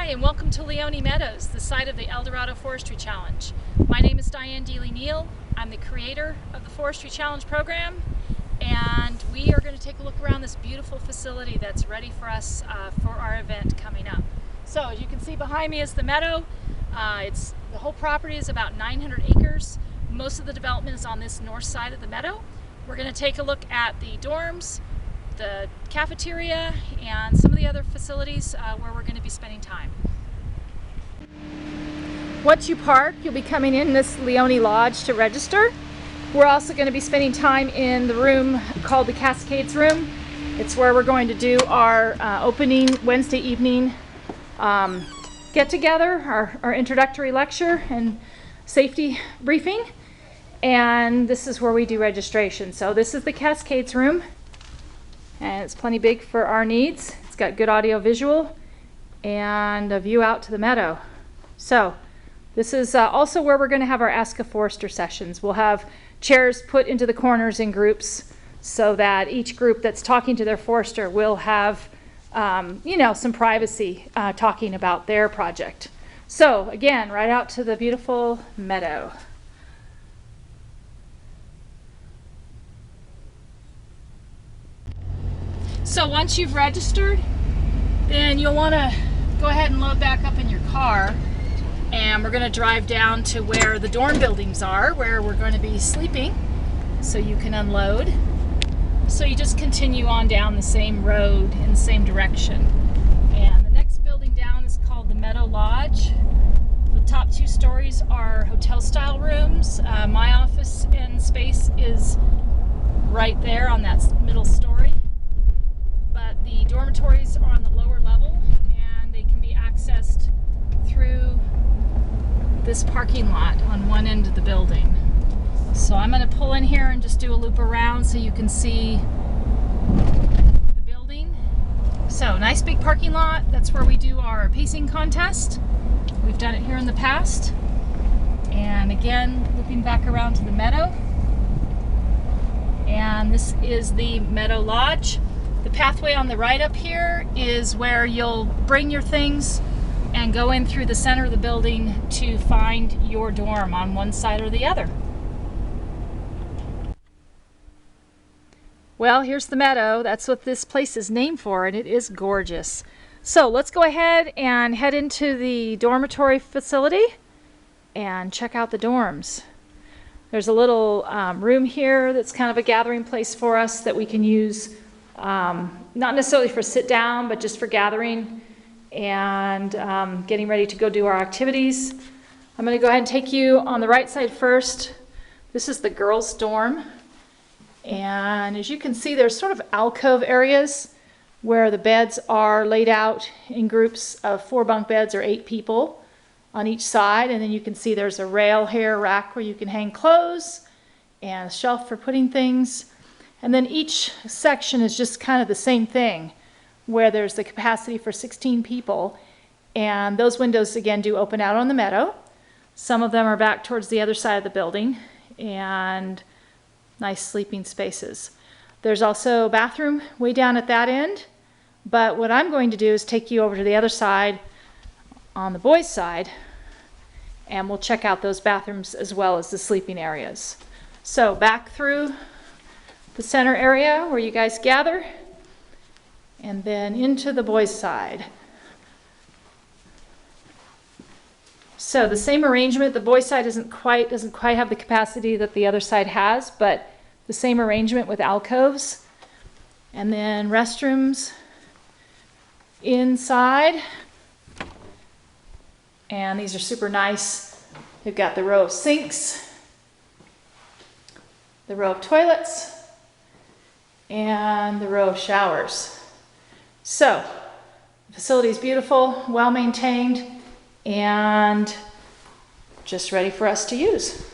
Hi, and welcome to Leoni Meadows, the site of the El Dorado Forestry Challenge. My name is Steely Neal. I'm the creator of the Forestry Challenge program, and we are going to take a look around this beautiful facility that's ready for us for our event coming up. So as you can see behind me is the meadow. The whole property is about 900 acres. Most of the development is on this north side of the meadow. We're going to take a look at the dorms, the cafeteria, and some of the other facilities where we're going to be spending time. Once you park, you'll be coming in this Leoni Lodge to register. We're also going to be spending time in the room called the Cascades Room. It's where we're going to do our opening Wednesday evening get-together, our introductory lecture and safety briefing. And this is where we do registration. So this is the Cascades Room, and it's plenty big for our needs. It's got good audio visual and a view out to the meadow. So this is also where we're going to have our Ask a Forester sessions. We'll have chairs put into the corners in groups so that each group that's talking to their forester will have some privacy talking about their project. So again, right out to the beautiful meadow. So once you've registered, then you'll want to go ahead and load back up in your car, and we're going to drive down to where the dorm buildings are, where we're going to be sleeping, so you can unload. So you just continue on down the same road in the same direction. And the next building down is called the Meadow Lodge. The top 2 stories are hotel style rooms. My office and space is right there on that middle story. But the dormitories are on the lower level, and they can be accessed through this parking lot on one end of the building. So I'm going to pull in here and just do a loop around so you can see the building. So nice big parking lot. That's where we do our pacing contest. We've done it here in the past. And again, looping back around to the meadow. And this is the Meadow Lodge. The pathway on the right up here is where you'll bring your things and go in through the center of the building to find your dorm on one side or the other. Well, here's the meadow. That's what this place is named for, and it is gorgeous. So let's go ahead and head into the dormitory facility and check out the dorms. There's a little room here that's kind of a gathering place for us that we can use not necessarily for sit down, but just for gathering and getting ready to go do our activities. I'm going to go ahead and take you on the right side first. This is the girls' dorm. And as you can see, there's sort of alcove areas where the beds are laid out in groups of 4 bunk beds or 8 people on each side. And then you can see there's a rail here, rack where you can hang clothes, and a shelf for putting things. And then each section is just kind of the same thing, where there's the capacity for 16 people. And those windows, again, do open out on the meadow. Some of them are back towards the other side of the building, and nice sleeping spaces. There's also a bathroom way down at that end. But what I'm going to do is take you over to the other side, on the boys' side, and we'll check out those bathrooms as well as the sleeping areas. So back through the center area where you guys gather, and then into the boys' side. So the same arrangement. The boys' side doesn't quite have the capacity that the other side has, but the same arrangement with alcoves, and then restrooms inside. And these are super nice. They've got the row of sinks, the row of toilets, and the row of showers. So the facility is beautiful, well maintained, and just ready for us to use.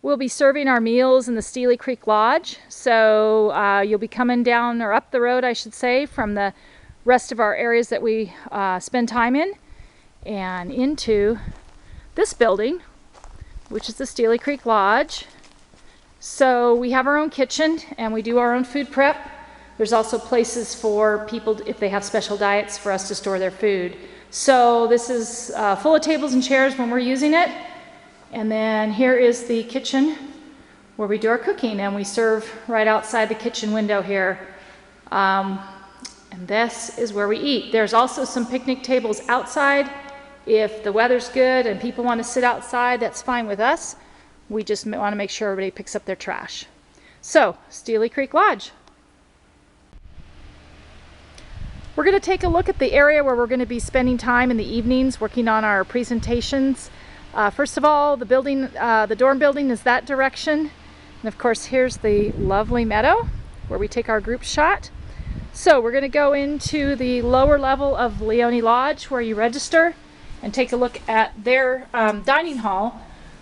We'll be serving our meals in the Steely Creek Lodge. So you'll be coming down, or up the road I should say, from the rest of our areas that we spend time in, and into this building, which is the Steely Creek Lodge. So we have our own kitchen, and we do our own food prep. There's also places for people, if they have special diets, for us to store their food. So this is full of tables and chairs when we're using it. And then here is the kitchen where we do our cooking, and we serve right outside the kitchen window here. And this is where we eat. There's also some picnic tables outside. If the weather's good and people want to sit outside, that's fine with us. We just want to make sure everybody picks up their trash. So, Steely Creek Lodge. We're going to take a look at the area where we're going to be spending time in the evenings working on our presentations. First of all, the building, the dorm building is that direction. And of course, here's the lovely meadow where we take our group shot. So we're going to go into the lower level of Leoni Lodge where you register and take a look at their dining hall,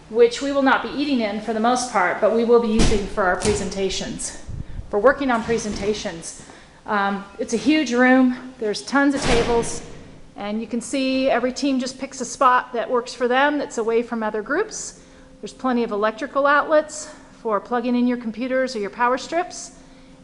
which we will not be eating in for the most part, but we will be using for our presentations, for working on presentations. It's a huge room. There's tons of tables, and you can see every team just picks a spot that works for them that's away from other groups. There's plenty of electrical outlets for plugging in your computers or your power strips,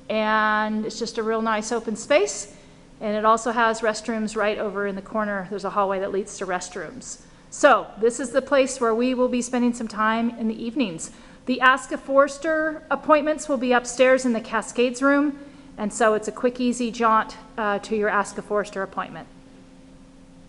and it's just a real nice open space. And it also has restrooms right over in the corner. There's a hallway that leads to restrooms. So this is the place where we will be spending some time in the evenings. The Ask a Forester appointments will be upstairs in the Cascades room. And so it's a quick, easy jaunt to your Ask a Forester appointment.